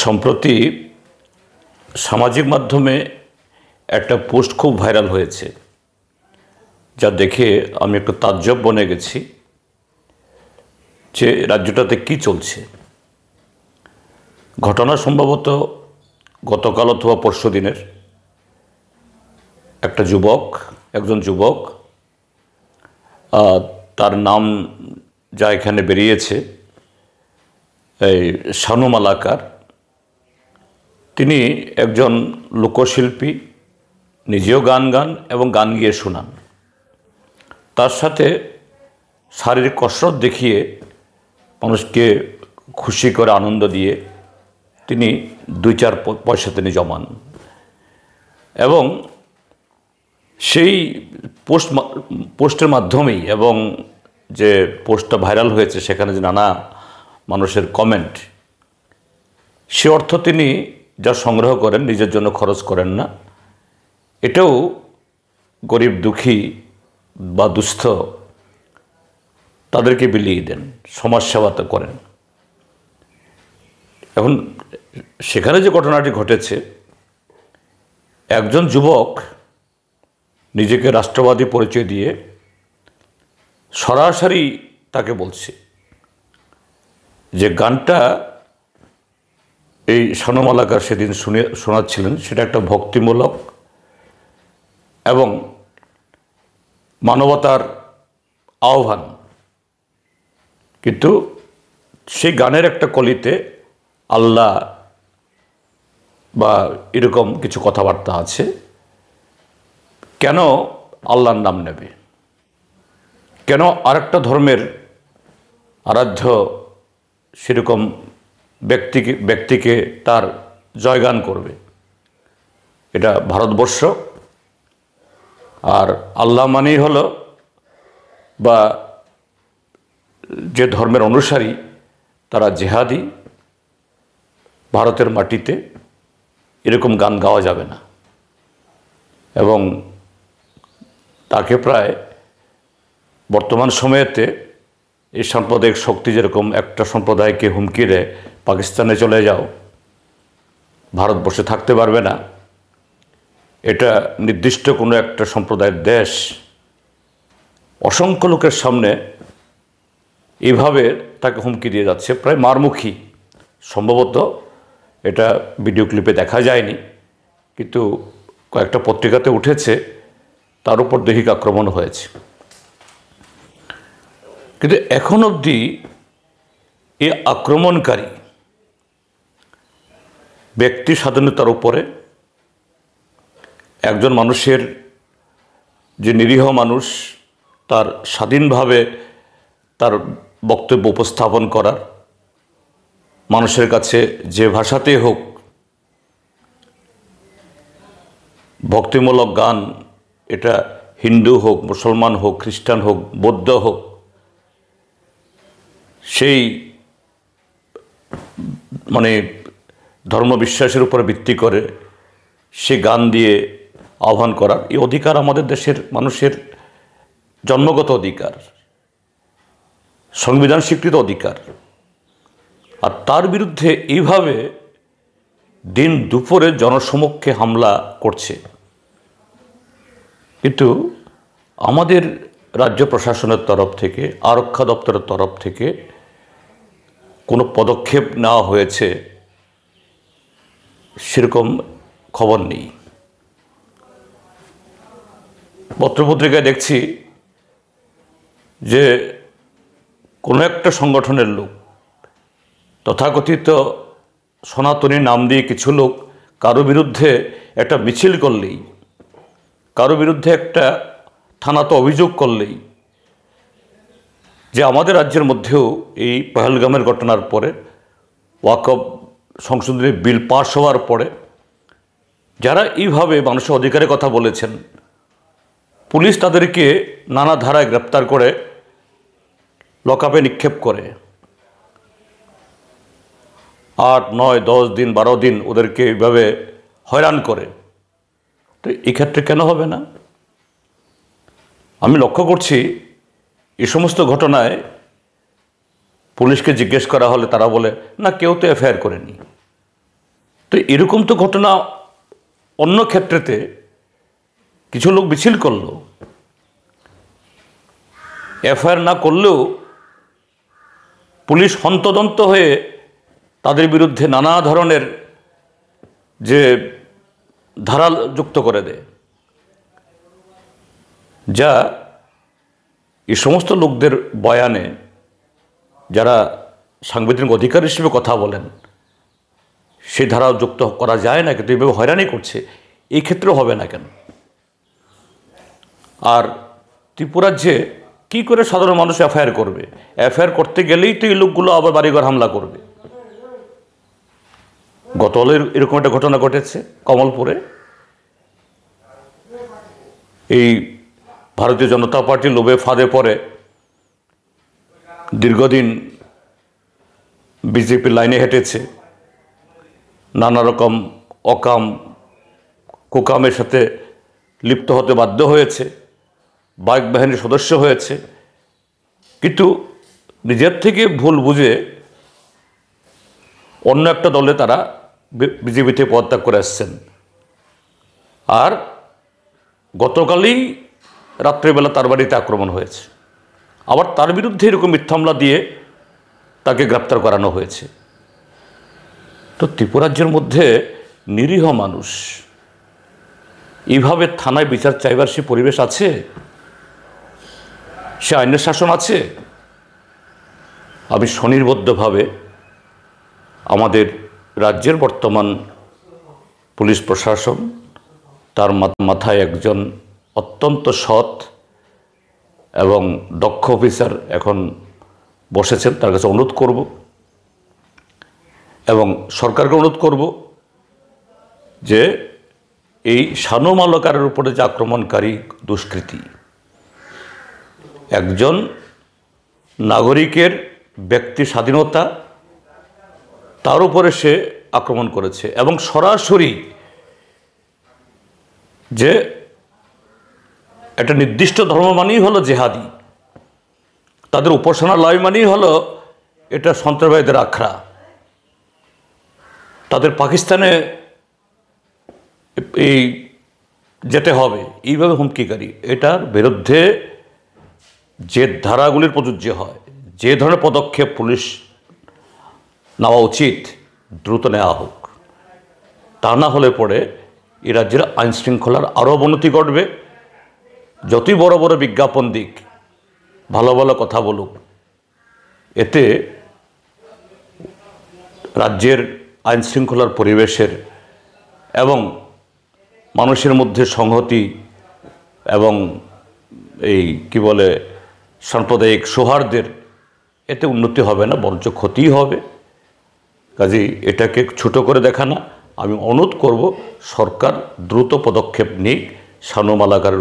সম্প্রতি সামাজিক মাধ্যমে একটা পোস্ট খুব ভাইরাল হয়েছে, যা দেখে আমি একটু তাজ্জব বনে গেছি যে রাজ্যটাতে কি চলছে। ঘটনা সম্ভবত গতকাল অথবা পরশু দিনের। একজন যুবক, তার নাম যা এখানে বেরিয়েছে, এই শানু মালাকার। তিনি একজন লোকশিল্পী, নিজেও গান এবং গান গিয়ে শোনান। তার সাথে শারীরিক কসরত দেখিয়ে মানুষকে খুশি করে আনন্দ দিয়ে তিনি 2-4 পয়সা তিনি জমান। এবং সেই পোস্টের মাধ্যমেই এবং যে পোস্টটা ভাইরাল হয়েছে সেখানে যে নানা মানুষের কমেন্ট, সে অর্থ তিনি যা সংগ্রহ করেন নিজের জন্য খরচ করেন না, এটাও গরিব দুঃখী বা দুস্থ তাদেরকে বিলিয়ে দেন, সমাজসেবা তো করেন। এখন সেখানে যে ঘটনাটি ঘটেছে, একজন যুবক নিজেকে রাষ্ট্রবাদী পরিচয় দিয়ে সরাসরি তাকে বলছে যে গানটা এই শানু মালাকার সেদিন শোনাচ্ছিলেন সেটা একটা ভক্তিমূলক এবং মানবতার আহ্বান, কিন্তু সেই গানের একটা কলিতে আল্লাহ বা এরকম কিছু কথাবার্তা আছে। কেন আল্লাহর নাম নেবে? কেন আরেকটা ধর্মের আরাধ্য সেরকম ব্যক্তিকে তার জয়গান করবে? এটা ভারতবর্ষ, আর আল্লাহ মানেই হলো বা যে ধর্মের অনুসারী তারা জেহাদি। ভারতের মাটিতে এরকম গান গাওয়া যাবে না। এবং তাকে প্রায় বর্তমান সময়েতে এই সাম্প্রদায়িক শক্তি যেরকম একটা সম্প্রদায়কে হুমকি দেয়, পাকিস্তানে চলে যাও, ভারতবর্ষে থাকতে পারবে না, এটা নির্দিষ্ট কোনো একটা সম্প্রদায়ের দেশ, অসংখ্য লোকের সামনে এইভাবে তাকে হুমকি দিয়ে যাচ্ছে, প্রায় মারমুখী। সম্ভবত এটা ভিডিও ক্লিপে দেখা যায়নি, কিন্তু কয়েকটা পত্রিকাতে উঠেছে, তার উপর দৈহিক আক্রমণ হয়েছে। কিন্তু এখন অবধি এই আক্রমণকারী ব্যক্তি স্বাধীনতার উপরে একজন মানুষের, যে নিরীহ মানুষ, তার স্বাধীনভাবে তার বক্তব্য উপস্থাপন করার, মানুষের কাছে যে ভাষাতেই হোক, ভক্তিমূলক গান, এটা হিন্দু হোক, মুসলমান হোক, খ্রিস্টান হোক, বৌদ্ধ হোক, সেই ধর্মবিশ্বাসের উপর ভিত্তি করে সে গান দিয়ে আহ্বান করার এই অধিকার আমাদের দেশের মানুষের জন্মগত অধিকার, সংবিধান স্বীকৃত অধিকার। আর তার বিরুদ্ধে এইভাবে দিন দুপুরে জনসমক্ষে হামলা করছে। কিন্তু আমাদের রাজ্য প্রশাসনের তরফ থেকে, আরক্ষা দপ্তরের তরফ থেকে কোনো পদক্ষেপ নেওয়া হয়েছে সেরকম খবর নেই। পত্রপত্রিকায় দেখছি যে কোনো একটা সংগঠনের লোক, তথাকথিত সনাতনী নাম দিয়ে কিছু লোক কারো বিরুদ্ধে একটা মিছিল করলেই, কারো বিরুদ্ধে একটা থানাতে অভিযোগ করলেই, যে আমাদের রাজ্যের মধ্যেও এই পহেলগামের ঘটনার পরে ওয়াকফ সংশোধনী বিল পাস হওয়ার পরে যারা এইভাবে মানুষের অধিকারের কথা বলেছেন, পুলিশ তাদেরকে নানা ধারায় গ্রেপ্তার করে লকআপে নিক্ষেপ করে, 8, 9, 10 দিন, 12 দিন ওদেরকে এইভাবে হয়রান করে। তো এক্ষেত্রে কেন হবে না? আমি লক্ষ্য করছি এই সমস্ত ঘটনায় পুলিশকে জিজ্ঞেস করা হলে তারা বলে, না, কেউ তো এফআইআর করেনি। তো এরকম তো ঘটনা অন্য ক্ষেত্রেতে কিছু লোক মিছিল করলো, এফআইআর না করলেও পুলিশ হন্তদন্ত হয়ে তাদের বিরুদ্ধে নানা ধরনের যে ধারা যুক্ত করে দেয়, যা এই সমস্ত লোকদের বয়ানে যারা সাংবিধানিক অধিকার হিসেবে কথা বলেন সেই ধারা যুক্ত করা যায় না, কিন্তু এইভাবে হয়রানি করছে, এই ক্ষেত্রেও হবে না কেন? আর ত্রিপুরাজ্যে কী করে সাধারণ মানুষ এফআইআর করবে? এফআইআর করতে গেলেই তো এই লোকগুলো আবার বাড়িঘর হামলা করবে। গতকালের এরকম একটা ঘটনা ঘটেছে কমলপুরে। এই ভারতীয় জনতা পার্টির লোভে ফাঁদে পড়ে দীর্ঘদিন বিজেপির লাইনে হেঁটেছে, নানা রকম অকাম কুকামের সাথে লিপ্ত হতে বাধ্য হয়েছে, বাইক বাহিনীর সদস্য হয়েছে, কিন্তু নিজের থেকে ভুল বুঝে অন্য একটা দলে তারা বিজেপি থেকে পদত্যাগ করে আসছেন। আর গতকালই রাত্রেবেলা তার বাড়িতে আক্রমণ হয়েছে, আবার তার বিরুদ্ধে এরকম মিথ্যা মামলা দিয়ে তাকে গ্রেপ্তার করানো হয়েছে। তো ত্রিপুরাজ্যের মধ্যে নিরীহ মানুষ এইভাবে থানায় বিচার চাইবার সে পরিবেশ আছে? সে আইনের শাসন আছে? আমি স্বনির্বদ্ধভাবে আমাদের রাজ্যের বর্তমান পুলিশ প্রশাসন, তার মাথায় একজন অত্যন্ত সৎ এবং দক্ষ অফিসার এখন বসেছেন, তার কাছে অনুরোধ করব এবং সরকারকে অনুরোধ করব যে এই শানু মালাকারের উপরে যে আক্রমণকারী দুষ্কৃতী, একজন নাগরিকের ব্যক্তি স্বাধীনতা, তার উপরে সে আক্রমণ করেছে এবং সরাসরি যে একটা নির্দিষ্ট ধর্ম মানেই হলো জেহাদি, তাদের উপাসনালয় মানেই হলো এটা সন্ত্রাসবাদীদের আখড়া, তাদের পাকিস্তানে এই যেতে হবে, এইভাবে হুমকিকারী। এটার বিরুদ্ধে যে ধারাগুলির প্রযোজ্য হয়, যে ধরনের পদক্ষেপ পুলিশ নেওয়া উচিত দ্রুত নেওয়া হোক। তা না হলে পরে এই রাজ্যের আইন শৃঙ্খলার আরও অবনতি ঘটবে। যতই বড় বড় বিজ্ঞাপন দিক, ভালো ভালো কথা বলুক, এতে রাজ্যের আইন শৃঙ্খলার পরিবেশের এবং মানুষের মধ্যে সংহতি এবং এই কি বলে সাম্প্রদায়িক সৌহার্দ্যের এতে উন্নতি হবে না, বরঞ্চ ক্ষতিই হবে। কাজেই এটাকে ছোট করে দেখা না, আমি অনুরোধ করব সরকার দ্রুত পদক্ষেপ নিক শানু মালাকারের